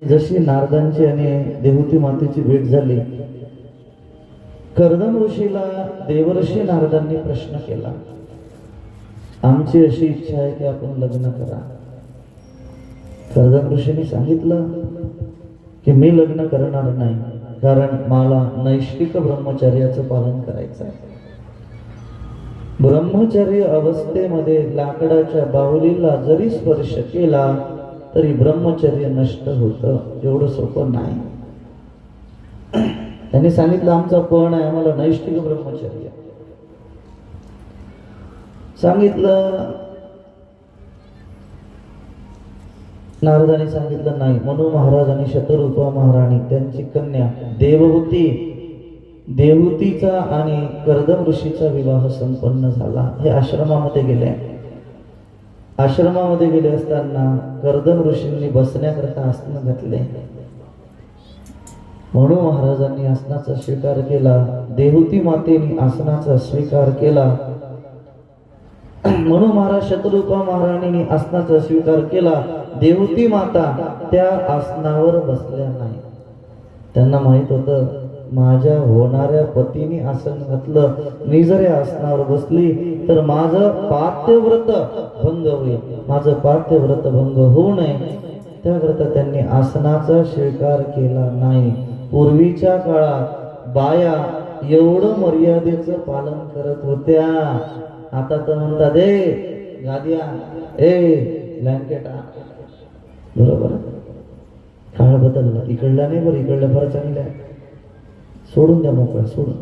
जशी नारदांची आणि देवहूती मातेची भेट झाली, कर्दम ऋषीला देवर्षी नारदांनी प्रश्न केला, आमची अशी इच्छा आहे की आपण लग्न करा. कर्दम ऋषींनी सांगितलं की मी लग्न करणार नाही, कारण मला नैष्ठिक ब्रह्मचर्याचं पालन करायचं आहे. ब्रह्मचर्य अवस्थेमध्ये लाकडाच्या बाहुलीला जरी स्पर्श केला तरी ब्रह्मचर्य नष्ट होतं. एवढं सोपं नाही. त्यांनी सांगितलं आमचा पण आहे, आम्हाला नैष्ठिक ब्रह्मचर्य सांगितलं. नारदांनी सांगितलं नाही. मनु महाराज आणि शतरूपा महाराणी त्यांची कन्या देवहूतीचा आणि कर्दम ऋषीचा विवाह संपन्न झाला. हे आश्रमामध्ये गेले. आश्रमामध्ये गेले असताना कर्दम ऋषींनी बसण्याकरता आसन घातले. मनु महाराजांनी आसनाचा स्वीकार केला. देवहूती मातेने आसनाचा स्वीकार केला. मनु महाराज शतरूपा महाराणीने आसनाचा स्वीकार केला. देवहूती माता त्या आसनावर बसल्या नाही. त्यांना माहित होतं माझ्या होणाऱ्या पतीने आसन घातलं, मी जर या आसनावर बसली तर माझं पात्यव्रत भंग होईल. माझं पात्यव्रत भंग होऊ नये त्याकरता त्यांनी आसनाचा स्वीकार केला नाही. पूर्वीच्या काळात बाया एवढं मर्यादेचं पालन करत होत्या. आता तर म्हणतात गाद्या ब्लँकेट. बरोबर, काळ बदलला. इकडला नाही बरं, इकडल्या फार चांगल्या. सोडून द्या मोकळा, सोडून.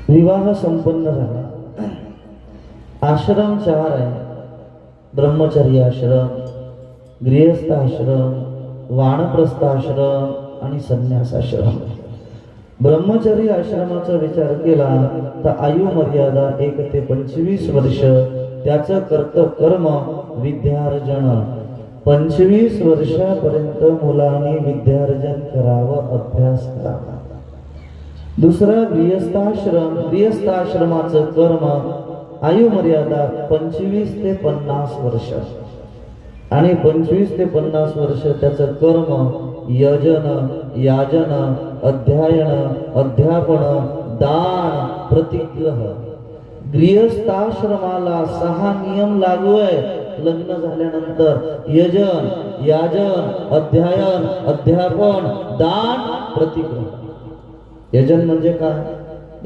विवाह संपन्न झाला. आश्रम 4 आहे. ब्रह्मचर्य आश्रम, गृहस्थ आश्रम, वानप्रस्थ आश्रम आणि संन्यास आश्रम. ब्रह्मचर्य आश्रमाचा विचार केला तर आयु मर्यादा 1 ते 25 वर्ष. त्याचं कर्म विद्यार्जन. 25 वर्षापर्यंत मुलांनी विद्यार्जन करावं, अभ्यास करावा. दुसरा गृहस्थाश्रम. गृहस्थाश्रमाचं कर्म आयु मर्यादा 25 ते 50 वर्ष आणि 25 ते 50 वर्ष त्याचं कर्म यजन, याजन, अध्ययन, अध्यापन, दान, प्रतिग्रह. गृहस्थाश्रमाला 6 नियम लागू आहे. लग्न झाल्यानंतर यजन, याजन, अध्ययन, अध्यापन, दान, प्रतिग्रह. यजन म्हणजे काय,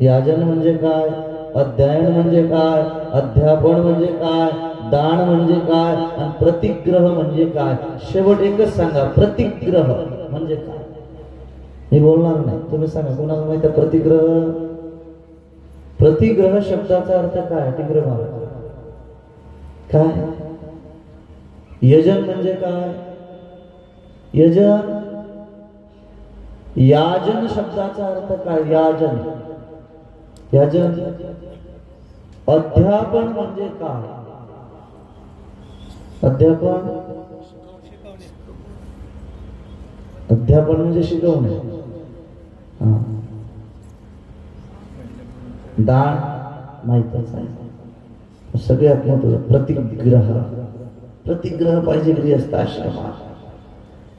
याजन म्हणजे काय, अध्ययन म्हणजे काय, अध्यापन म्हणजे काय, दान म्हणजे काय आणि प्रतिग्रह म्हणजे काय. शेवट एकच सांगा, प्रतिग्रह म्हणजे काय. मी बोलणार नाही, तुम्ही सांगा. कोणाला माहिती आहे प्रतिग्रह? प्रतिग्रह शब्दाचा अर्थ काय? टिग्र मारा. काय यजन म्हणजे काय? यजन. याजन शब्दाचा अर्थ काय? याजन. याजन. अध्यापन म्हणजे काय? अध्यापन. अध्यापन म्हणजे शिकवणे. दान माहितच आहे. सगळ्यात महत्त्वाचं प्रतिग्रह. प्रतिग्रह पाहिजे गृहस्थ आश्रमात.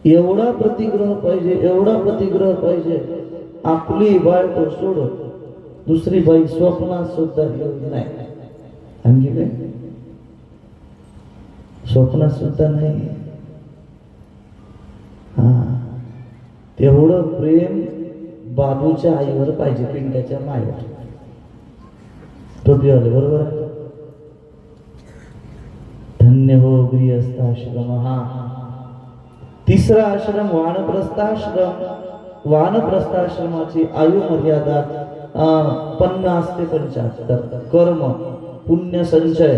एवढा प्रतिग्रह पाहिजे, एवढा प्रतिग्रह पाहिजे. आपली बायको सोडून दुसरी बाई स्वप्नात सुद्धा येऊ नाही. आणखी काय? स्वप्नात सुद्धा नाही. तेवढं प्रेम बाबूच्या आईवर पाहिजे, पिंड्याच्या मायेवर. टोपी आले बरोबर आहे. धन्य हो गृहस्थ आश्रम. तिसरा आश्रम वानप्रस्थाश्रम. वानप्रस्थाश्रमाची आयु मर्यादा 50 ते 75. कर्म पुण्य संचय.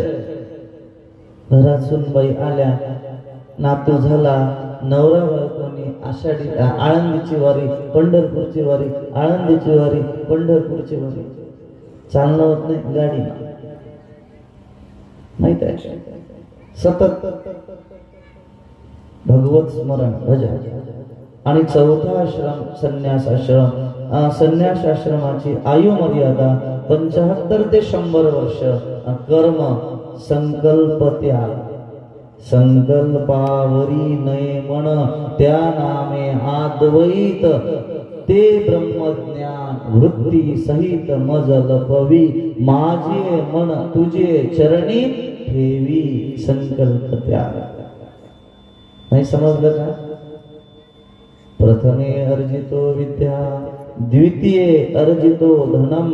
घरात सुनबाई आल्या, नातू झाला, नवरा बायकोनी आषाढी आळंदीची वारी, पंढरपूरची वारी, आळंदीची वारी, पंढरपूरची वारी. चालणं होत नाही, गाडी माहित आहे. सतत भगवत स्मरण भजन. आणि चौथा आश्रम संन्यास आश्रम. संन्यास आश्रमाची आयु मर्यादा 75 ते 100 वर्ष. कर्म संकल्प त्याग. संकल्पावरी नये मन त्या नामे आद्वैत ते ब्रह्मज्ञान वृत्ती सहित मज लपवी माझे मन तुझे चरणी ठेवी संकल्प त्याग. नाही समजलं का? प्रथमे अर्जितो विद्या द्वितीये अर्जितो धनम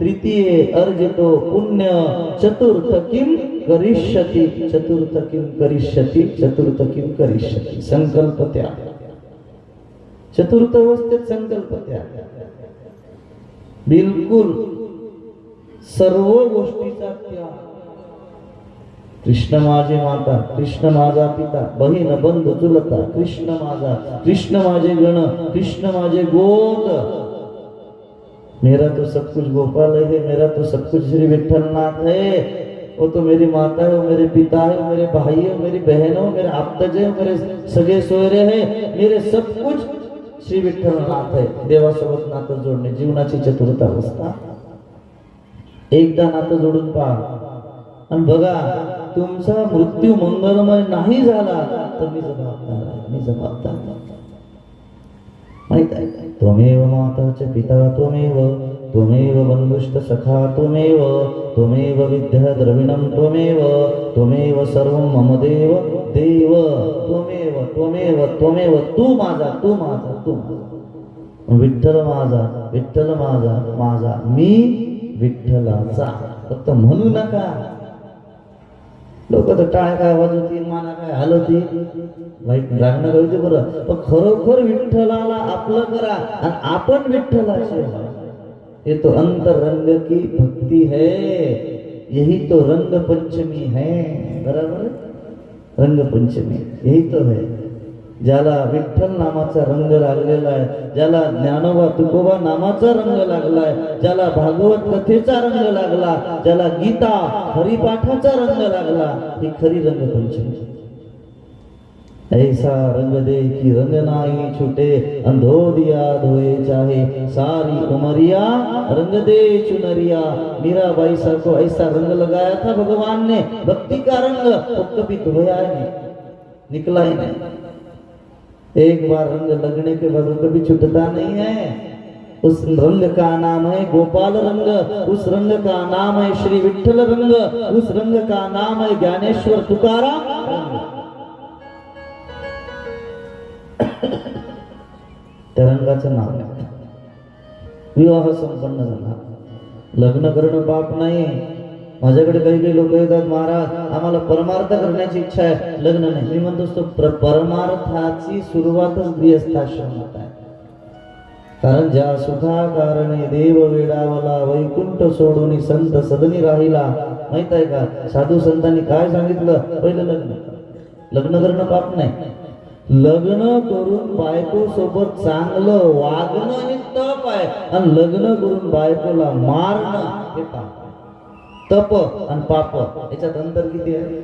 तृतीये अर्जितो पुण्य चतुर्थ किम करिष्यति चतुर्थ किम करिष्यति चतुर्थ किम करिष्यति. संकल्प त्याग. चतुर्थ अवस्थेत संकल्प त्याग. बिलकुल सर्व गोष्टीचा त्याग. कृष्ण माझे माता, कृष्ण माझा पिता, बहीण बंधू चुलता, कृष्ण माझा, कृष्ण माझे गण, कृष्ण माझे गोद. मेरा तो सब कुछ गोपाल है, मेरा तो सब कुछ श्री विठ्ठलनाथ है. वो तो मेरी माता है, वो मेरे पिता है, वो मेरे भाई है, मेरी बहन है, मेरे आप्तज है, मेरे सगे सोयरे है, मेरे सब कुछ श्री विठ्ठलनाथ है. देवासोबत नातं जोडणे जीवनाची चतुर्थ अवस्था. एकदा नातं जोडून पहा आणि बघा तुमचा मृत्यू मंगलमय नाही झाला तर मी जबाबदार आहे. मी जबाबदार माहित आहे. त्वमेव माता च पिता त्वमेव, त्वमेव बंधुश्च सखा त्वमेव, त्वमेव विद्या द्रविणं त्वमेव, त्वमेव सर्वं मम देव देव. त्वमेव त्वमेव त्वमेव. तू माझा तू माझा तू माझा. विठ्ठल माझा विठ्ठल माझा माझा. मी विठ्ठलाचा. फक्त म्हणू नका. लोक तर टाळ्या काय वाजवती, माना काय हलवती, वाईट रागणं होते बरं. पण खरोखर विठ्ठलाला आपलं करा आणि आपण विठ्ठलाचे. ये तो अंतरंग की भक्ति है, यही तो रंग पंचमी है. बराबर. रंग पंचमी यही तो है. ज्याला विठ्ठल नामाचा रंग लागलेला आहे, ज्याला ज्ञानोबा तुकोबा नामाचा रंग लागलाय, ज्याला भागवत कथेचा रंग लागला, ज्याला गीता हरिपाठाचा रंग लागला, ही खरी रंगपंचमी. ऐसा रंग दे की रंग नाही छूटे, अंधो दिया धोए चाहे सारी उमरिया, रंग दे चुनरिया. मीराबाई सा को ऐसा रंग लगाया था भगवान ने, भक्ति का रंग. वो कभी धोया नहीं, निकला ही नहीं. एक बार रंग लगने के बाद कभी छूटता नहीं है. उस रंग का नाम है गोपाल रंग, उस रंग का नाम है श्री विठ्ठल रंग, उस रंग का नाम है ज्ञानेश्वर तुकाराम रंग. त्या रंगाचं नाव आहे. विवाह संपन्न झाला. लग्न करणं पाप नाही. माझ्याकडे काही लोक येतात, महाराज आम्हाला परमार्थ करण्याची इच्छा आहे, लग्न नाही. मी म्हणतो असतो परमार्थाची सुरुवातच गृहस्थाश्रमात आहे. कारण ज्या सुखा कारणे देव वेडावला, वैकुंठ सोडून संत सदनी राहिला. माहित आहे का साधू संतांनी काय सांगितलं? पहिलं लग्न. लग्न करणं पाप नाही. लग्न करून बायको सोबत चांगलं वागणं हे तप आहे, आणि लग्न करून बायकोला मारणं हे पाप. तप आणि पाप याच्यात अंतर किती आहे?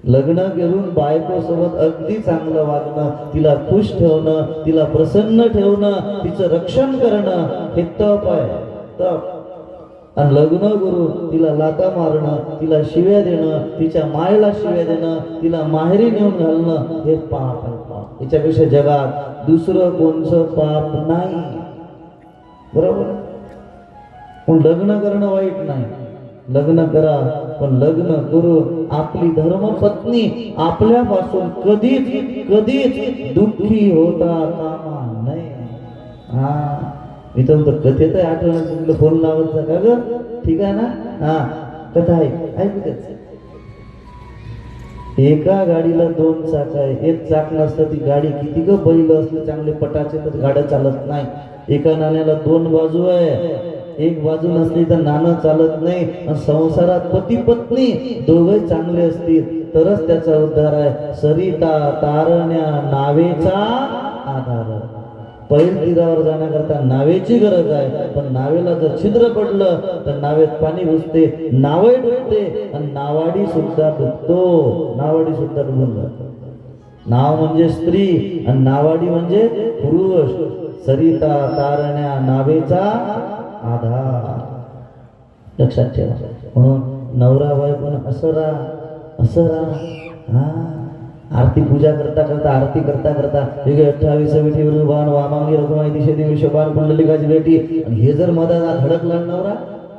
लग्न करून बायको सोबत अगदी चांगलं वागणं, तिला खुश ठेवणं, तिला प्रसन्न ठेवणं, तिचं रक्षण करणं हे तप आहे. तप. आणि लग्न करून तिला लाथा मारणं, तिला शिव्या देणं, तिच्या मायला शिव्या देणं, तिला माहेरी नेऊन घालणं हे पाप आहे. पाप. याच्यापेक्षा जगात दुसरं कोणचं पाप नाही. बरोबर. पण लग्न करणं वाईट नाही. लग्न करा, पण लग्न करून आपली धर्मपत्नी आपल्यापासून कधीच कधीच दुःखी होता कामा नये. हा मी तर कथेत आठवण फोन लावायचा का ग? ठीक आहे ना? हा कथा आहे, ऐकू द्याच. एका गाडीला दोन चाक आहे. एक चाक नसतं ती गाडी किती ग बैल असले चांगले पटाचे तर गाड्या चालत नाही. एका नाण्याला दोन बाजू आहे. एक बाजू नसली तर नाणं चालत नाही. संसारात पती पत्नी दोघे चांगले असतील तरच त्याचा उद्धार आहे. सरिता तारण्या नावेचा आधार. पैल तीरावर जाण्याकरता नावेची गरज आहे, पण नावेला जर छिद्र पडलं तर नावेत पाणी घुसते, नावही डुबते आणि नावाडी सुद्धा डुबतो. नावाडी सुद्धा डुबून जातो. नाव म्हणजे स्त्री आणि नावाडी म्हणजे पुरुष. सरिता तारण्या नावेचा आधार. लक्षात ठेवा. म्हणून नवरा बायकोनं असं राहा, असं राहा. हा, आरती पूजा करता करता आरती करता करता 28 विठीवर वाण वामांगी रघुमाई दिशे देवी शोभान पुंडलिकाची भेटी, आणि हे जर मधात धडकला नवरा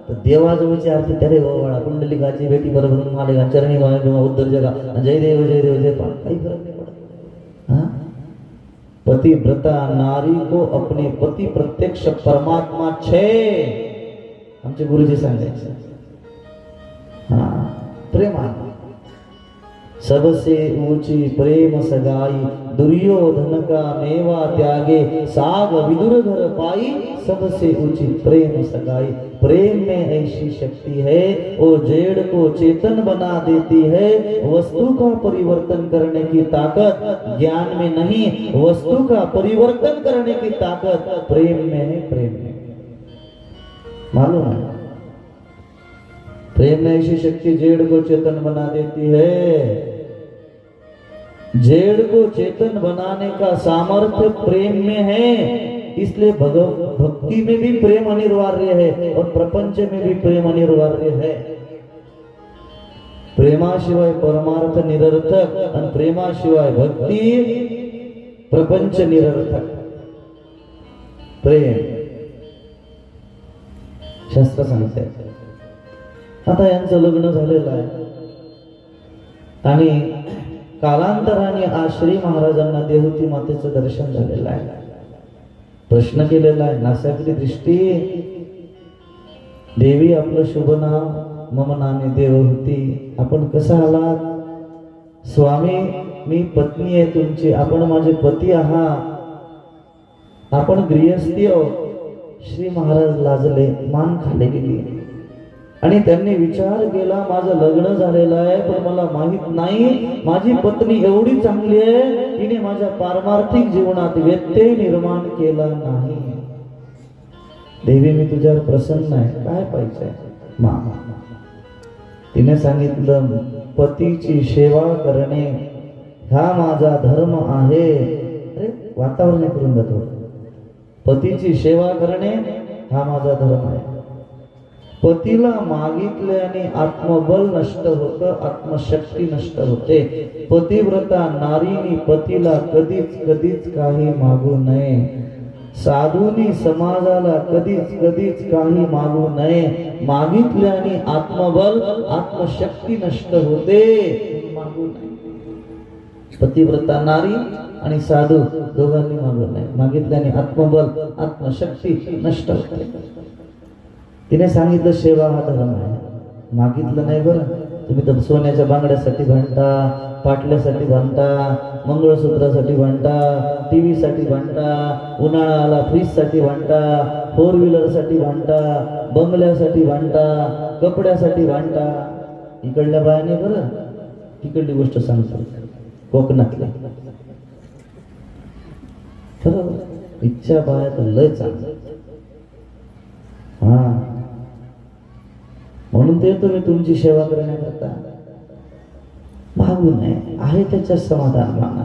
तर देवाजवळची आरती त्यारे बाळा पुंडलिकाची भेटी बरोबर माले चरणी माय किंवा उद्धर जगा जय देव जय देव जय पा, काही फरक नाही पडत. हा, पतिव्रता नारी को अपने पति प्रत्यक्ष परमात्मा छे, आमचे गुरुजी सांगायचे. हा, प्रेमा सबसे ऊंची प्रेम सगाई, दुर्योधन का मेवा त्यागे, साग विदुर घर पाई, सबसे ऊंची प्रेम सगाई. प्रेम में ऐसी शक्ति है वो जेड़ को चेतन बना देती है. वस्तु का परिवर्तन करने की ताकत ज्ञान में नहीं, वस्तु का परिवर्तन करने की ताकत प्रेम में है. प्रेम में मालूम है, प्रेम में ऐसी शक्ति जेड़ को चेतन बना देती है. जेड़ को चेतन बनाने का सामर्थ्य प्रेम में है. इसलिए भक्ति में भी प्रेम अनिवार्य है और प्रपंच में भी प्रेम अनिवार्य है. प्रेमाशिवाय परमार्थ निरर्थक आणि प्रेमाशिवाय भक्ती प्रपंच निरर्थक. प्रेम शास्त्र सांगते. आता यांचं लग्न झालेलं आहे आणि कालांतराने आज श्री महाराजांना देवहूती मातेचं दर्शन झालेलं आहे. प्रश्न केलेला आहे, नासाकरी दृष्टी देवी आपलं शुभ नाव मम नामे देवहूती, आपण कसा आलात? स्वामी मी पत्नी आहे तुमची, आपण माझे पती आहात, आपण गृहस्थी आहोत. श्री महाराज लाजले, मान खाली गेली आणि त्यांनी विचार केला, माझं लग्न झालेलं आहे पण मला माहित नाही माझी पत्नी एवढी चांगली आहे, तिने माझ्या पारमार्थिक जीवनात व्यत्यय निर्माण केला नाही. देवी मी तुझ्यावर प्रसन्न आहे, काय पाहिजे? मामा. तिने सांगितलं, पतीची सेवा करणे हा माझा धर्म आहे. अरे वातावरण करून जातो. पतीची सेवा करणे हा माझा धर्म आहे. पतीला मागितल्याने आत्मबल नष्ट होतं, आत्मशक्ती नष्ट होते. पतिव्रता नारीने पतीला कधीच कधीच काही मागू नये. साधूनी समाजाला कधीच कधीच काही मागू नये. मागितल्याने आत्मबल आत्मशक्ती नष्ट होते, मागू नये. पतिव्रता नारी आणि साधू दोघांनी मागू नये. मागितल्याने आत्मबल आत्मशक्ती नष्ट होते. तिने सांगितलं सेवा हा धर्म आहे. मागितलं नाही बरं. तुम्ही तर सोन्याच्या बांगड्यासाठी भांडता, पाटल्यासाठी भांडता, मंगळसूत्रासाठी भांडता, टीव्ही साठी भांडता, उन्हाळ्याला फ्रीज साठी भांडता, 4 व्हीलरसाठी भांडता, बंगल्यासाठी भांडता, कपड्यासाठी भांडता. इकडल्या बायाने बरं तिकडली गोष्ट सांगतो, कोकणातल्या खरं इच्छा बाया तर लय चांगलं. हा, म्हणून ते तुम्ही तुमची सेवा करण्याकरता मागू नये, आहे त्याच्या समाधान माना.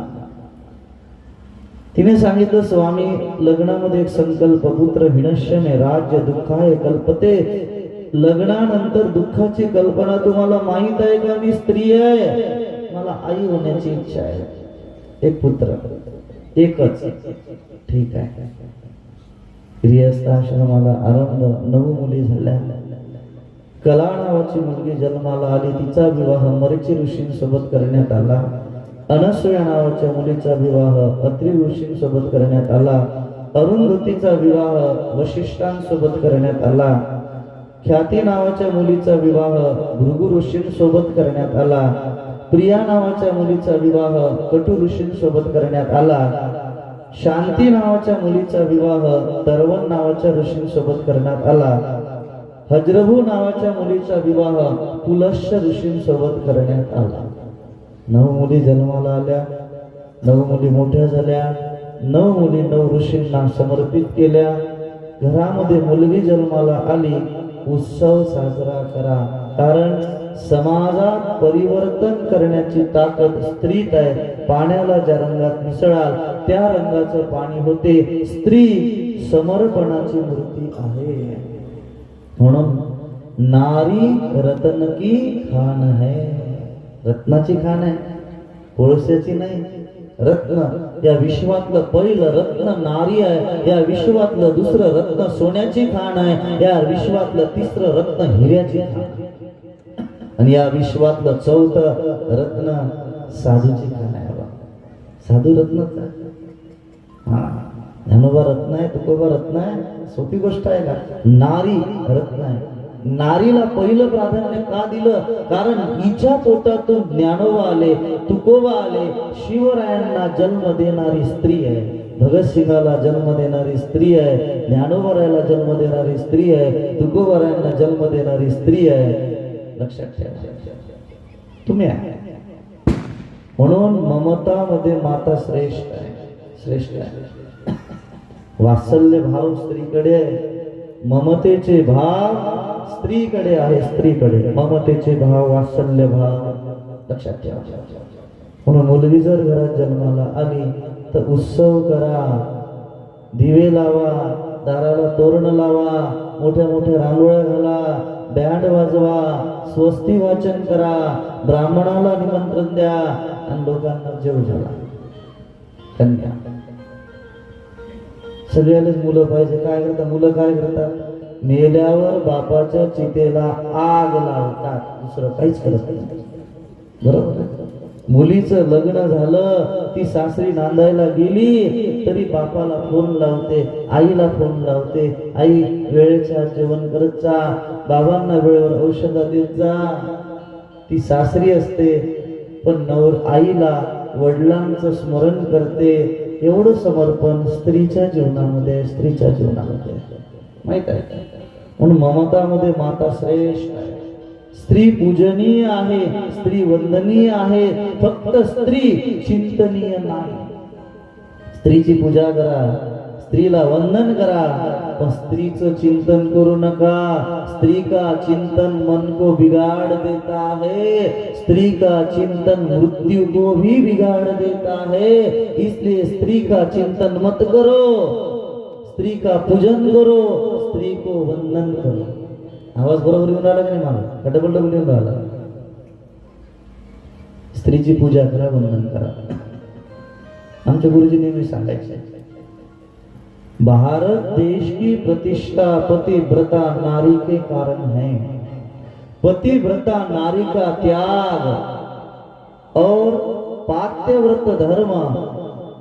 तिने सांगितलं, स्वामी लग्नामध्ये एक संकल्प, पुत्र हिणश्यमे राज्य दुःखाय कल्पते. लग्नानंतर दुःखाची कल्पना तुम्हाला माहित आहे का? मी स्त्री आहे, मला आई होण्याची इच्छा आहे. एक पुत्र, एकच. ठीक आहे. गृहस्थाश्रमाला आरंभ, 9 मुली झाल्या. कला नावाची मुलगी जन्माला आली, तिचा विवाह मरीची ऋषींसोबत करण्यात आला. अनसूया नावाच्या मुलीचा विवाह अत्रि ऋषींसोबत करण्यात आला. अरुंधतीचा विवाह वशिष्ठांसोबत करण्यात आला. ख्याती नावाच्या मुलीचा विवाह भृगु ऋषींसोबत करण्यात आला. प्रिया नावाच्या मुलीचा विवाह कटु ऋषींसोबत करण्यात आला. शांती नावाच्या मुलीचा विवाह तरवन नावाच्या ऋषींसोबत करण्यात आला. हजरभू नावाच्या मुलीचा विवाह पुलश्य ऋषींसोबत करण्यात आला. 9 मुली जन्माला आल्या, 9 मुली मोठ्या झाल्या, 9 मुली 9 ऋषींना समर्पित केल्या. घरामध्ये मुलगी जन्माला आली, उत्सव साजरा करा. कारण समाजात परिवर्तन करण्याची ताकद स्त्रीत आहे. पाण्याला ज्या रंगात मिसळाल त्या रंगाचं पाणी होते. स्त्री समर्पणाची मूर्ती आहे. म्हणून नारी रत्न की खान है, रत्नाची खान आहे. कोळशाची नाही, रत्न. या विश्वातलं पहिलं रत्न नारी आहे, या विश्वातलं दुसरं रत्न सोन्याची खाण आहे, या विश्वातलं तिसरं रत्न हिऱ्याची खाण, आणि या विश्वातलं चौथं रत्न साधूची खाण आहे. साधू रत्नच आहे. हा, ज्ञानोबा रत्न आहे, तुकोबा रत्न आहे, सोपी गोष्ट आहे का? नारी रत्न आहे. नारीला पहिलं प्राधान्य का दिलं? कारण हिच्या पोटातून ज्ञानोबा आले, तुकोबा आले, शिवरायांना जन्म देणारी स्त्री आहे, भगतसिंगाला जन्म देणारी स्त्री आहे, ज्ञानोबारायाला जन्म देणारी स्त्री आहे, तुकोबारायांना जन्म देणारी स्त्री आहे. लक्षात ठेवा, तुम्ही आहे. म्हणून ममतामध्ये माता श्रेष्ठ आहे, श्रेष्ठ आहे. वात्सल्य भाव स्त्रीकडे आहे, ममतेचे भाव स्त्रीकडे आहे, स्त्रीकडे ममतेचे भाव, वात्सल्य भाव. लक्षात ठेवा. म्हणून मुलगी जर घरात जन्माला आली तर उत्सव करा, दिवे लावा, दाराला तोरण लावा, मोठ्या मोठ्या रांगोळ्या घाला, बँड वाजवा, स्वस्ती वाचन करा, ब्राह्मणाला निमंत्रण द्या आणि लोकांना जेव घाला. कन्या सगळ्यालाच मुलं पाहिजे. काय करतात मुलं? काय करतात? मेल्यावर बापाच्या चितेला आग लावतात, दुसरं काहीच करत नाही. बरोबर? मुलीचं लग्न झालं, ती सासरी नांदायला गेली तरी बापाला फोन लावते, आईला फोन लावते, आई वेळेच्या जेवण करत जा, बाबांना वेळेवर औषध देत जा. ती सासरी असते पण आईला वडिलांचं स्मरण करते. एवढं समर्पण स्त्रीच्या जीवनामध्ये, स्त्रीच्या जीवनामध्ये माहित आहे. म्हणून ममतामध्ये माता श्रेष्ठ आहे. स्त्री पूजनीय आहे, स्त्री वंदनीय आहे, फक्त स्त्री चिंतनीय नाही. स्त्रीची पूजा करा, स्त्रीला वंदन करा, पण स्त्रीचं चिंतन करू नका. स्त्री का चिंतन मन को बिगाड़ देता है, स्त्री का चिंतन मृत्यु को भी बिगाड़ देता है. इसलिए स्त्री का चिंतन मत करो, स्त्री का पूजन करो, स्त्री को वंदन करो. आवाज बरोबर येऊन राहिला की नाही? मला खटपट येऊन राहिला. स्त्रीची पूजा करा, वंदन करा. आमचे गुरुजी नेहमी सांगायचे, भारत देश की प्रतिष्ठा पतिव्रता नारी के कारण है. पतिव्रता नारी का त्याग और पात्यव्रत धर्म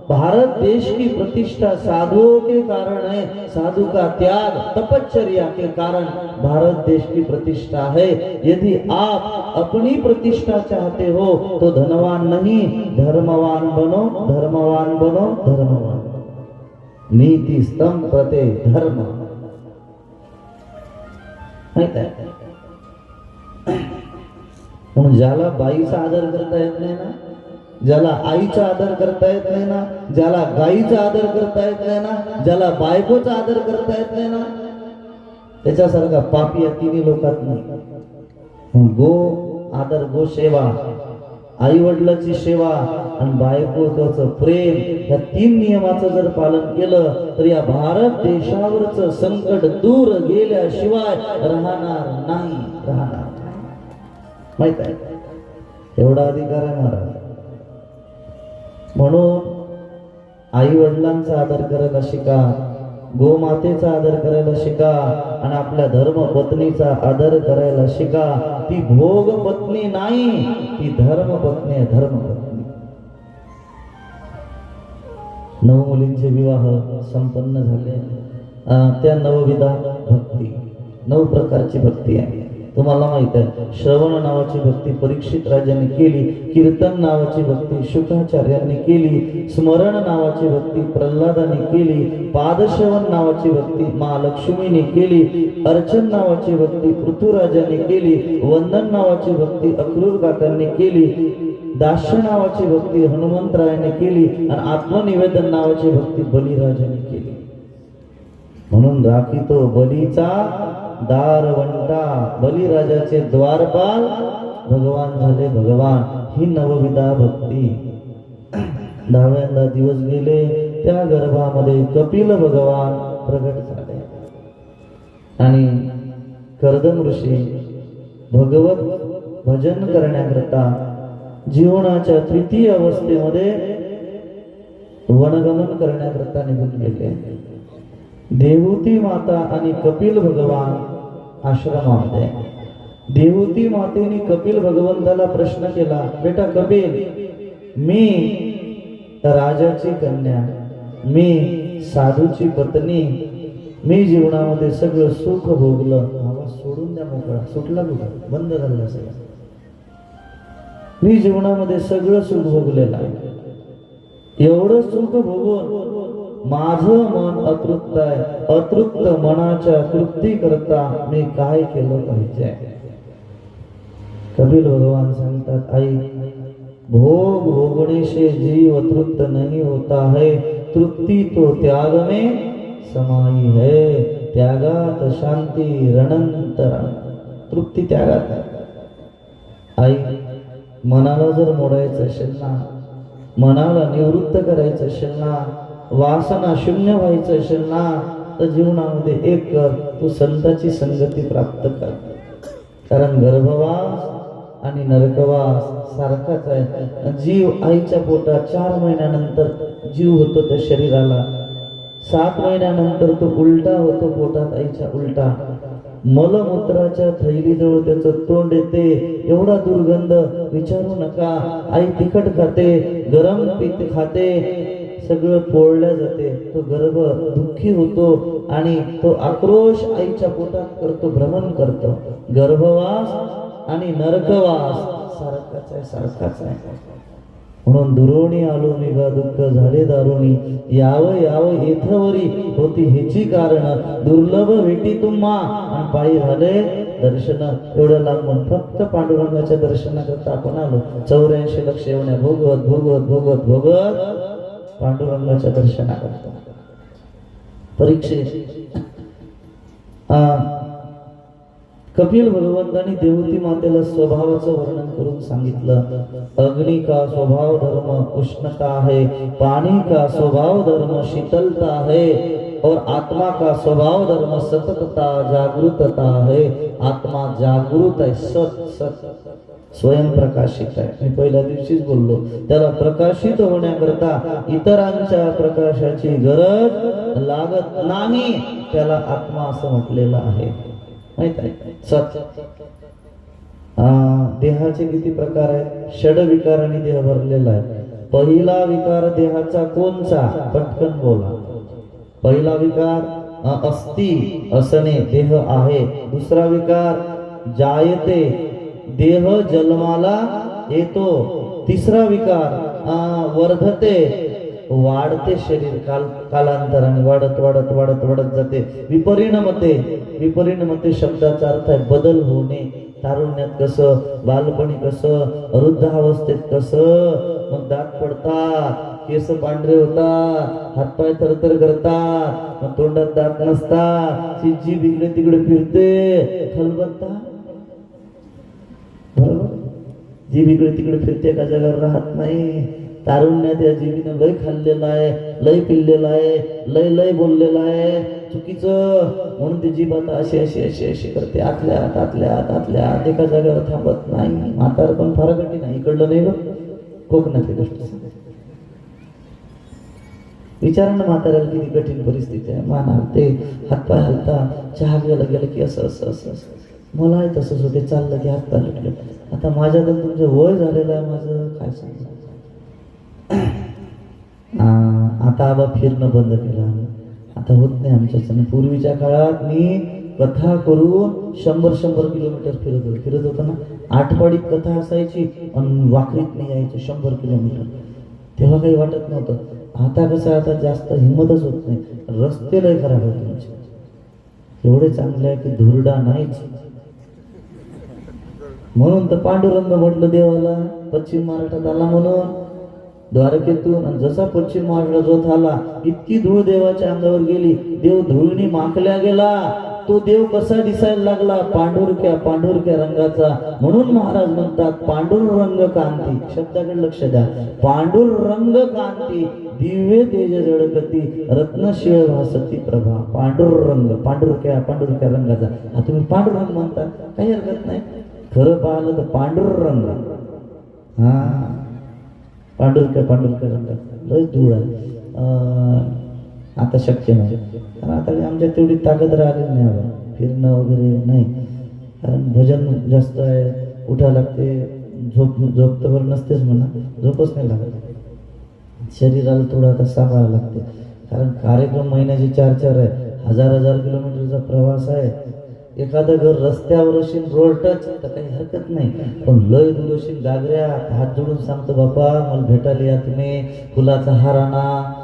भारत देश की प्रतिष्ठा साधुओं के कारण है. साधु का त्याग तपश्चर्या के कारण भारत देश की प्रतिष्ठा है. यदि आप अपनी प्रतिष्ठा चाहते हो तो धनवान नहीं, धर्मवान बनो, धर्मवान बनो, धर्मवान. नीति स्तंभ प्रते धर्म. माहित आहे? म्हणून ज्याला बाईचा आदर करता येत नाही ना, ज्याला आईचा आदर करता येत नाही ना, ज्याला गाईचा आदर करता येत नाही ना, ज्याला बायकोचा आदर करता येत नाही ना, त्याच्यासारखा पापी या तिन्ही लोकात नाही. गो आदर, गो सेवा, आई वडिलांची सेवा आणि बायकोचं प्रेम, या तीन नियमाचं जर पालन केलं तर या भारत देशावरचं संकट दूर गेल्याशिवाय राहणार नाही, राहणार. माहित आहे? एवढा अधिकार आहे महाराज. म्हणून आई वडिलांचा आदर करायला शिका, गोमातेचा आदर करायला शिका आणि आपल्या धर्म पत्नीचा आदर करायला शिका. ती भोग पत्नी नाही, ती धर्म पत्नी आहे, धर्म पत्नी. 9 मुलींचे विवाह संपन्न झाले. त्या नवविधा भक्ती, 9 प्रकारची भक्ती आहे. तुम्हाला माहित आहे, श्रवण नावाची भक्ती परीक्षित राजाने केली, कीर्तन नावाची भक्ती शुकाचार्यांनी केली, स्मरण नावाची भक्ती प्रल्हादाने केली, पादश्रवण नावाची भक्ती महालक्ष्मीने केली, अर्चन नावाची भक्ती पृथ्वीराजाने केली, वंदन नावाची भक्ती अक्रूर काकांनी केली, दास्य नावाची भक्ती हनुमंतरायाने केली आणि आत्मनिवेदन नावाची भक्ती बलिराजाने केली. म्हणून राखीतो बलीचा दारवंटा, बलिराजाचे द्वारपाल भगवान झाले भगवान. ही नवविधा भक्ती. 10व्यांदा दिवस गेले, त्या गर्भामध्ये कपिल भगवान प्रगट झाले आणि कर्दम ऋषी भगवत भजन करण्याकरता जीवनाच्या तृतीय अवस्थेमध्ये वनगमन करण्याकरता निघून गेले. देवहूती माता आणि कपिल भगवान आश्रमामध्ये. देवहूती मातेने कपिल भगवंताला प्रश्न केला, बेटा कपिल, मी राजाची कन्या, मी साधूची पत्नी, मी जीवनामध्ये सगळं सुख भोगलं. आवाज सोडून द्या, मोकळा सुटला कुठं, बंद झालं सगळं. मी जीवनामध्ये सगळं सुख भोगलेलं आहे. एवढं सुख भोगून माझं मन अतृप्त आहे. अतृप्त मनाच्या तृप्ती करता मी काय केलं पाहिजे? कपिल भगवान सांगतात, आई, भोग भोगने से जीव तृप्त नहीं होता है, तृप्ति तो त्याग में समाई है, त्यागात शांती रणंतर. तृप्ती त्यागात आहे. आई, मनाला जर मोडायचं असेल ना, मनाला निवृत्त करायचं असेल ना, वासना शून्य व्हायचं असेल ना, तर जीवनामध्ये एक कर, तू संताची संगती प्राप्त कर. कारण गर्भवास आणि नरकवास सारखाच आहे. जीव आईच्या पोटात 4 महिन्यानंतर जीव होतो त्या शरीराला. 7 महिन्यानंतर तो उलटा होतो पोटात आईच्या उलटा. मलमूत्राच्या थैलीजवळ त्याचं तोंड येते. एवढा दुर्गंध विचारू नका. आई तिखट खाते, गरम पीठ खाते, सगळं पोळल्या जाते. तो गर्भ दुःखी होतो आणि तो आक्रोश आईच्या पोटात करतो, भ्रमण करतो. गर्भवास आणि नरकवास सारखाच आहे, सारखाच आहे. म्हणून दुरोणी आलो मी गा दुःख झाले दारुणी, यावं यावं येथवरी होती हेची कारण, दुर्लभ भेटी तुम्हा आणि पायी झाले दर्शन. एवढं लांबून फक्त पांडुरंगाच्या दर्शनाकरता आपण आलो. 84 लक्ष येऊन भोगवत भोगवत भोगवत भोगत पांडुरंगाच्या दर्शनाकरता. परीक्षेत कपिल भगवंतांनी देवहूती मातेला स्वभावाचं वर्णन करून सांगितलं. अग्नि का स्वभाव धर्म उष्णता है, पानी का स्वभाव धर्म शीतलता है, और आत्मा का स्वभाव धर्म सततता जागृतता है. आत्मा जागृत आहे, सत स्वयं प्रकाशित आहे. मी पहिल्या दिवशीच बोललो, त्याला प्रकाशित होण्याकरता इतरांच्या प्रकाशाची गरज लागत नाही. त्याला आत्मा असं म्हटलेलं आहे. माहित आहे? सत. देहाचे किती प्रकार आहेत? षड विकारांनी देह भरलेला आहे. पहिला विकार देहाचा कोणचा? पटकन बोला. पहिला विकार अस्ति, असणे, देह आहे. दुसरा विकार जायते, देह जन्माला येतो. तिसरा विकार वर्धते, वाढते शरीर, कालांतराने वाढत वाढत वाढत वाढत जाते. विपरिणमते, विपरिणमते शब्दाचा अर्थ आहे बदल होणे. तारुण्यात कसं, बालपणी कसं, वृद्धावस्थेत कसं, मग दात पडतात, केस पांढरे होतात, हातपाय थरथर करतात, मग तोंडात दात नसतात, जीभ इकडे तिकडे फिरते, खलबत्ता बरोबर, जीभ इकडे तिकडे फिरते, एका जागेवर राहत नाही. तारुण्यात या जीवीने लय खाल्लेला आहे, लय पिल्लेला आहे, लय लय बोललेला आहे चुकीचं, म्हणून ती जीभ आता अशी अशी अशी अशी करते, आतल्यात आतल्यात आतल्यात, एका जागेवर थांबत नाही. म्हातार पण फार कठीण आहे. इकडलं नाही बघ, कोकणातली गोष्ट विचारांना म्हाताऱ्याला किती कठीण परिस्थिती आहे. मान हलते, हातपाय हलता, चहा घ्यायला गेलं की असं असं असं असं. मलाही तसंच होते, चाललं की हातपाय लटले. आता माझ्या तर तुमचं वय झालेलं आहे, माझं काय सांग. आता आबा फिरणं बंद केलं, आता होत नाही आमच्याच्यानं. पूर्वीच्या काळात मी कथा करून 100 किलोमीटर फिरत होतो ना. आठवाडीत कथा असायची आणि वाकरीत नाही यायचं 100 किलोमीटर. तेव्हा काही वाटत नव्हतं. आता कसं, आता जास्त हिंमतच होत नाही. रस्ते लय खराब आहेत तुमचे, एवढे चांगले आहे की धुरडा नाहीच. म्हणून तर पांडुरंग म्हटलं देवाला, पश्चिम महाराष्ट्रात आला म्हणून द्वारकेतून. आणि जसा पश्चिम महाराष्ट्रात आला, इतकी धूळ देवाच्या अंगावर गेली, देव धुळीने माखल्या गेला. तो देव कसा दिसायला लागला, पांढुरक्या पांढुरक्या रंगाचा. म्हणून महाराज म्हणतात पांडुरंग कांती. शब्दाकडे लक्ष द्या. पांडुरंग कांती, दिव्य तेज जळकती, रत्नशीळ भासती प्रभा. पांडुरंग, पांढुरक्या पांढुरक्या रंगाचा. हा तुम्ही पांडुरंग म्हणता, काही हरकत नाही. खरं पाहिलं तर पांडुरंग. हा पांडुरका लय धूळ आहे. आता शक्य नाही, कारण आता आमच्या तेवढी ताकद राहिली नाही बाबा, फिरणं वगैरे नाही, कारण भजन जास्त आहे, उठा लागते, झोप तर नसतेच म्हणा, झोपच नाही लागत. शरीराला थोडं आता सांभाळावं लागते, कारण कार्यक्रम महिन्याचे 4 आहे, 1000 किलोमीटरचा प्रवास आहे. एखादं घर रस्त्यावर असेल रोड टच तर काही हरकत नाही, पण लय दूर असेल गागऱ्या हात जोडून सांगतो, बाबा मला भेटायला या तुम्ही, फुलाचा हार आणा,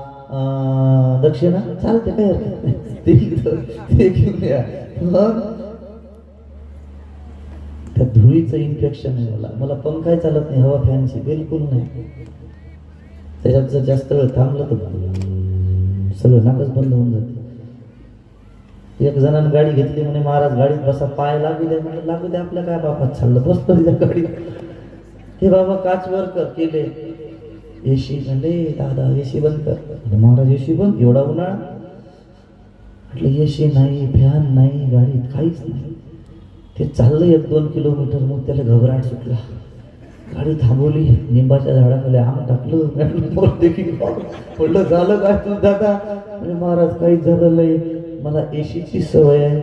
दक्षिणा चालते, काही हरकत नाही, ते घेऊन या. मग त्या धुळीचं इन्फेक्शन आहे मला पंखाही चालत नाही, हवा फॅनची बिलकुल नाही. त्याच्यात जर जास्त वेळ थांबलं तर सगळं नाकच बंद होऊन जाते. एक जणांनी गाडी घेतली म्हणे, महाराज गाडीत बसा, पाय लागू द्या. म्हटलं लागू द्या, आपल्या काय बापात चाललं, बसतो त्या गाडीत. हे बाबा काच वर कर केले, एसी म्हणले दादा एसी बंद कर. महाराज एसी बंद, एवढा उन्हाळा. म्हटलं एसी नाही, फॅन नाही, गाडीत काहीच नाही. ते चाललं 1-2 किलोमीटर, मग त्याला घबराट सुटला, गाडी थांबवली, निंबाच्या झाडाखाली आंब टाकलं. म्हटलं झालं काय तू दादा? म्हणजे महाराज काहीच झालं नाही, मला एसीची सवय आहे,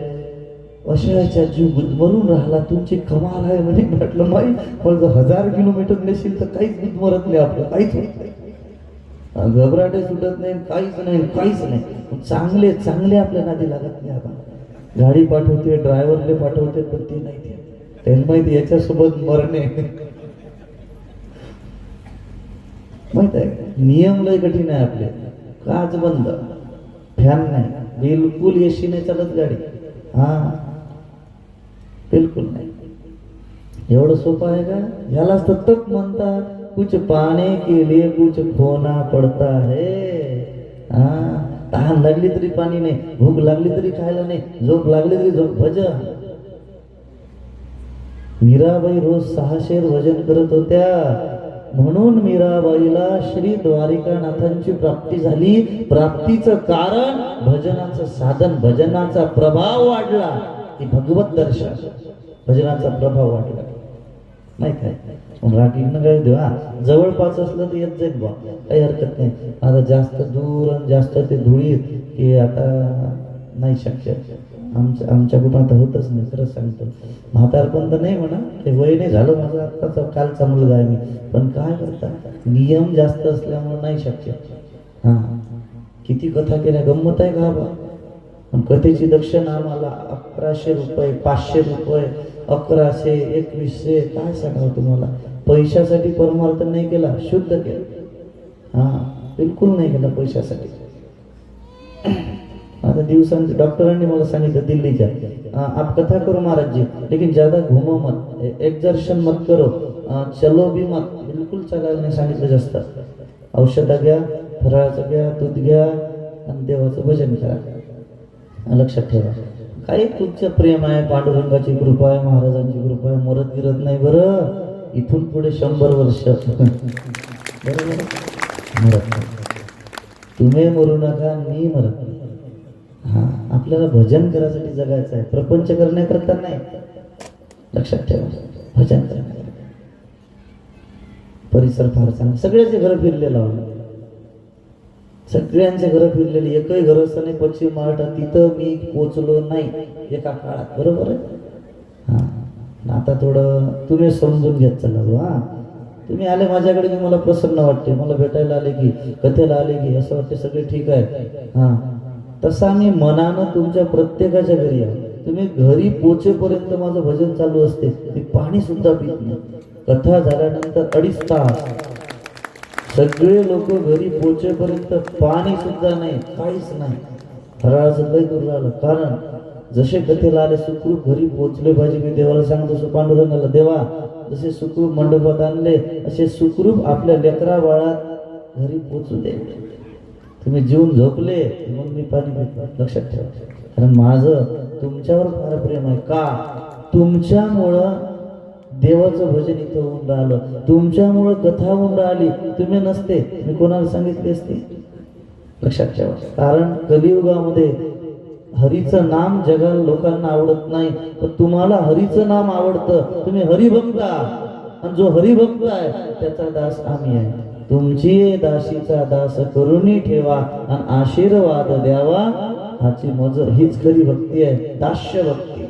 अशा याच्या जीव गुदमरून राहिला, तुमची कमाल आहे म्हणे. म्हटलं माहीत, पण जर 1000 किलोमीटर नेशील तर काहीच गुदमरत नाही आपलं, काहीच होत नाही, घबराटे सुटत नाही, काहीच नाही. चांगले आपल्या नादी लागत नाही. आता गाडी पाठवते, ड्रायव्हरले पाठवते, पण ते नाही, त्यांना माहिती याच्यासोबत मरणे. माहित आहे, नियम लय कठीण आहे आपले. काच बंद, फॅन नाही, बिलकुल एसी नाही चालत गाडी, हा बिलकुल नाही. एवढं सोपं आहे का? यालाच तर तक म्हणतात, कुछ पाने के लिए कुछ खोना पडता है. हा, तहान लागली तरी पाणी नाही, भूक लागली तरी खायला नाही, झोप लागली तरी झोप. भजन, मीराबाई रोज 600 भजन करत होत्या, म्हणून मीराबाईला श्री द्वारिकानाथांची प्राप्ती झाली. प्राप्तीचं कारण भजनाचं साधन, भजनाचा प्रभाव वाढला, की भगवत दर्शन, भजनाचा प्रभाव वाढला. माहित आहे, रागीनं काय देवा जवळपास असलं तर येत जाईल बा, काही हरकत नाही. आता जास्त दूर आणि जास्त ते धुळीत, की आता नाही शक्य. आमच्या कुठं आता होतच नाही, खरंच सांगतो. म्हातारपण तर नाही म्हणा, ते वय नाही झालं माझं, आत्ताच कालचा मुलगा आहे मी, पण काय करता, नियम जास्त असल्यामुळे नाही शक्य. हा, किती कथा केल्या, गंमत आहे का बा. कथेची दक्षिणा आम्हाला 1100 रुपये, 500 रुपये, 1100, 2100, काय सांगावं तुम्हाला. पैशासाठी परमार्थ नाही केला, शुद्ध केला. हा, बिलकुल नाही केला पैशासाठी. आता दिवसांचे डॉक्टरांनी मला सांगितलं दिल्लीच्या, आप कथा करो महाराज जी, लेकिन ज्यादा घुमो मत, एक्सर्शन मत करो, चलो भी मत, बिलकुल चालायला नाही सांगितलं जास्त. औषधं घ्या, फराळाचं घ्या, दूध घ्या आणि देवाचं भजन करा. लक्षात ठेवा, काही तुमचं प्रेम आहे, पांडुरंगाची कृपा आहे, महाराजांची कृपा आहे, मरत गिरत नाही बरं. इथून पुढे 100 वर्ष बरोबर मरत नाही. तुम्ही मरू नका, मी मरत नाही. हा, आपल्याला भजन करायसाठी जगायचं आहे, प्रपंच करण्याकरता नाही. लक्षात ठेवा, भजन करण्याकरता. परिसर फार चांगला, सगळ्याचे घर फिरलेलं आहोत, सगळ्यांचे घरं फिरलेली, एकही घर असं नाही पश्चिम महाराष्ट्रात तिथं मी पोचलो नाही एका काळात, बरोबर आहे. हा, आता थोडं तुम्ही समजून घेत चालला. हा, तुम्ही आले माझ्याकडे की मला प्रसन्न वाटते, मला भेटायला आले की, कथेला आले की असं वाटते सगळे ठीक आहे. हा, तसा मी मनानं तुमच्या प्रत्येकाच्या घरी आहे. तुम्ही घरी पोचेपर्यंत माझं भजन चालू असते, मी पाणी सुद्धा पित नाही. कथा झाल्यानंतर 2.5 तास सगळे लोक घरी पोचेपर्यंत पाणी सुद्धा नाही, काहीच नाही. फराळाचं लय दूर राहिलं, कारण जसे कथेला आले सुखरूप घरी पोचले पाहिजे. मी देवाला सांगतो पांडुरंगाला, देवा जसे सुखरूप मंडपात आणले असे सुखरूप आपल्या लेकरा बाळात घरी पोचू दे. तुम्ही जीवन झोपले मग मी पाणी पितो. लक्षात ठेवा, कारण माझं तुमच्यावर फार प्रेम आहे. का? तुमच्यामुळं देवाचं भजन इथं होऊन राहिलं, तुमच्यामुळं कथा होऊन राहिली. तुम्ही नसते मी कोणाला सांगितले असते. लक्षात ठेवा, कारण कलियुगामध्ये हरीचं नाम जगाला लोकांना आवडत नाही, पण तुम्हाला हरीचं नाम आवडतं. तुम्ही हरिभक्त, आणि जो हरिभक्त आहे त्याचा दास आम्ही आहे. तुमची दासीचा दास करुणी ठेवा आणि आशीर्वाद द्यावा, हाची मज हीच खरी भक्ती आहे. दास्य भक्ती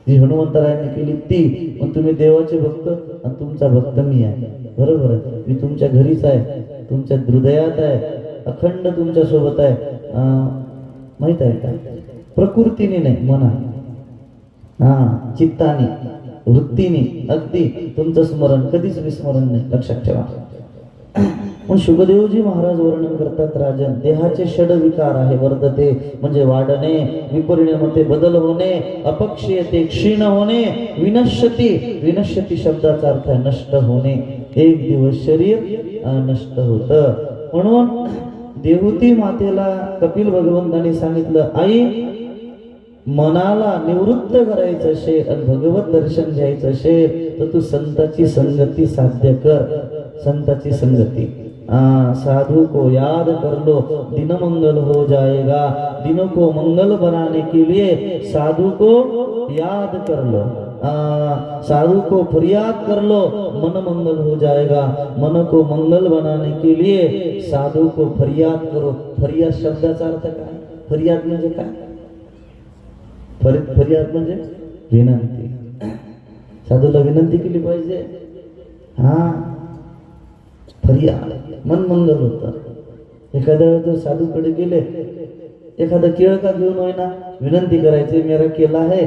जी हनुमंतरायांनी केली ती. मग तुम्ही देवाचे भक्त आणि तुमचा भक्त मी आहे. बरोबर आहे. मी तुमच्या घरीच आहे, तुमच्या हृदयात आहे, अखंड तुमच्या सोबत आहे. माहित आहे का? प्रकृतीने नाही, मना चित्ताने वृत्तीने अगदी तुमचं स्मरण कधीच विस्मरण नाही. लक्षात ठेवा. पण शुभदेवजी महाराज वर्णन करतात, राजन देहाचे षड विकार आहे वर्धते म्हणजे वाढणे, विपरिणमते बदल होणे, अपक्षीयते क्षीण होणे, विनश्यती विनश्यती शब्दाचा अर्थ आहे नष्ट होणे. एक दिवस शरीर नष्ट होतं. म्हणून देवहूती मातेला कपिल भगवंतांनी सांगितलं, आई मनाला निवृत्त करायचं असेल आणि भगवत दर्शन घ्यायचं असेल तर तू संताची संगती साध्य कर. संताची संगती. साधु को याद कर लो दिन मंगल हो जाएगा. दिनों को मंगल बनाने के लिए साधु को याद कर लो. साधु को फरियाद कर लो, मन मंगल हो जाएगा. मन को मंगल बनाने के लिए साधु को फरियाद करो. फरियाद शब्दाचा अर्थ काय? फरियाद म्हणजे काय? फरियाद म्हणजे विनंती. साधूला विनंती केली पाहिजे. फरियाद मन मंगल होतं. एखाद्या वेळेस साधूकडे गेले, एखादा केळ का घेऊन होईना विनंती करायची, मेरा केला है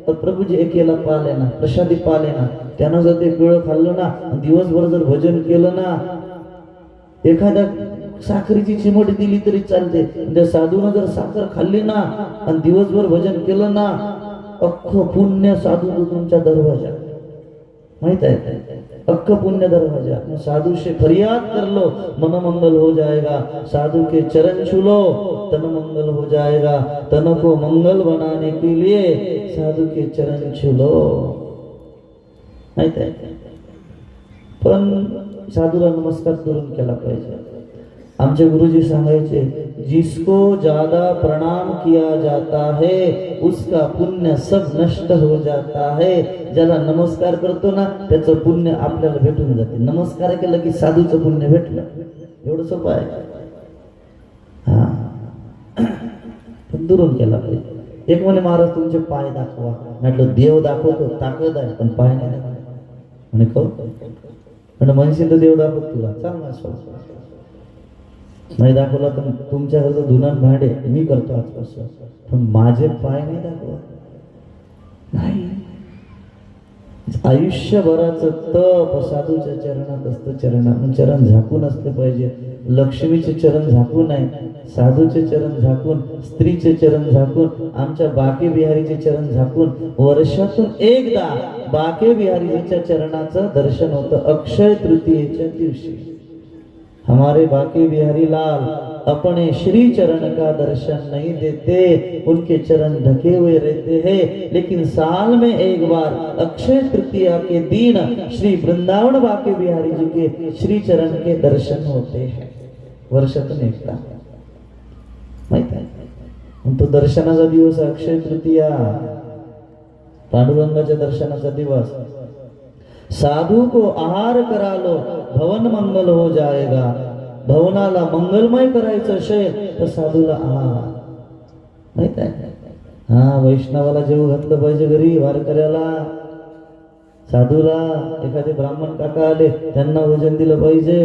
तर प्रभूजी एक केला पाले ना, प्रसादी पाले ना. त्यानं जर ते केळ खाल्लं ना, दिवसभर जर भजन केलं ना, एखाद्या साखरेची चिमट दिली तरी चालते. त्या साधूनं जर साखर खाल्ली ना आणि दिवसभर भजन केलं ना, अख्खं पुण्य साधू तुमच्या दरवाजा. माहित आहे? अक्क पुण्य दरवाजा. साधु से फरियाद कर लो, मन मंगल हो जाएगा. साधु के चरण छू लो, तन मंगल हो जाएगा. तन को मंगल बनाने के लिए साधु के चरण छू लो. माहित आहे? पण साधूला नमस्कार करून केला पाहिजे. आमचे गुरुजी सांगायचे, जिसको ज्यादा प्रणाम किया जाता है उसका पुण्य सब नष्ट हो जाता है. ज्याला नमस्कार करतो ना त्याचं पुण्य आपल्याला भेटून जाते. नमस्कार केलं की साधूचं पुण्य भेटलं. एवढं सोपं आहे. पण दुरून केला पाहिजे. एक म्हणे, महाराज तुमचे पाय दाखवा. म्हटलं देव दाखवतो, ताकद आहे, पण पाय नाही दाखवा. म्हणे कहू म्हणशील तर देव दाखवत तुला, चाल ना स्वतः नाही दाखवला तर तुमच्या घरचं धुणं भांडे मी करतो आजपासून, पण माझे पाय नाही दाखवा. नाही. आयुष्यभराचं तप साधूच्या चरणात असतं. चरण झाकून असले पाहिजे. लक्ष्मीचे चरण झाकून आहे, साधूचे चरण झाकून, स्त्रीचे चरण झाकून, आमच्या बाके बिहारीचे चरण झाकून. वर्षातून एकदा बाके बिहारीच्या चरणाचं दर्शन होतं अक्षय तृतीयेच्या दिवशी. हमारे बाके बिहारी लाल अपने श्री चरण का दर्शन नहीं देते, उनके चरण ढके हुए रहते हैं, लेकिन साल में एक बार अक्षय तृतीया के दिन श्री वृंदावन बाके बिहारी जी के श्री चरण के दर्शन होते हैं. वर्षातून एकदा. माहित आहे? तो दर्शनाचा दिवस अक्षय तृतीया, पांडुरंगाच्या दर्शनाचा दिवस. साधू को आहार करा लो, भवन मंगल हो जाएगा. भवनाला मंगलमय करायचं असेल तर साधूला आहार. माहित आहे? वैष्णवाला जेव घातलं पाहिजे घरी, वारकऱ्याला, साधूला. एखादे ब्राह्मण काका आले त्यांना भोजन दिलं पाहिजे.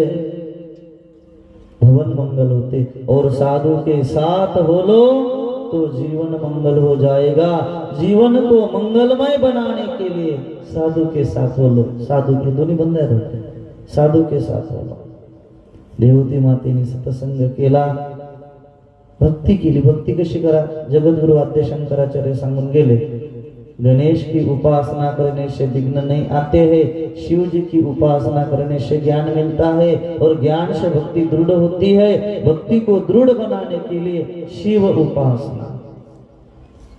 भवन मंगल होते. और साधु के साथ हो लो तो जीवन मंगल हो जाएगा. जीवन को मंगलमय बनाने के लिए साधु के साथ हो लो. साधू के दोन्ही बंद होते. साधू के साथ हो लो. देवहूती मातेने सत्संग केला, भक्ती केली. भक्ती कशी करा? जगद्गुरु आद्य शंकराचार्य सांगून गेले, गणेश की उपासना करने से विघ्न नहीं आते हैं, शिव जी की उपासना करने से ज्ञान मिलता है, और ज्ञान से भक्ति दृढ़ होती है. भक्ति को दृढ़ बनाने के लिए शिव उपासना.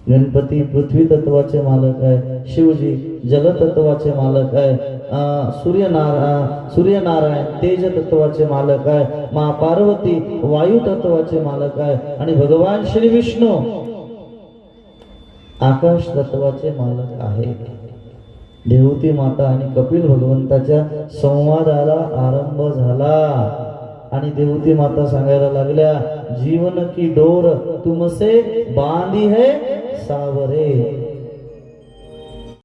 गणपती पृथ्वी तत्वाचे मालक आहे, शिवजी जल तत्वाचे मालक आहे, सूर्यनारायण तेज तत्वाचे मालक आहे, माँ पार्वती वायू तत्वाचे मालक आहे, आणि भगवान श्री विष्णू आकाश तत्वाचे मालक आहे. देवती माता आणि कपिल भगवंताच्या संवादाला आरंभ झाला आणि देवती माता सांगायला लागल्या, जीवन की डोर तुमसे बांधी है सावरे,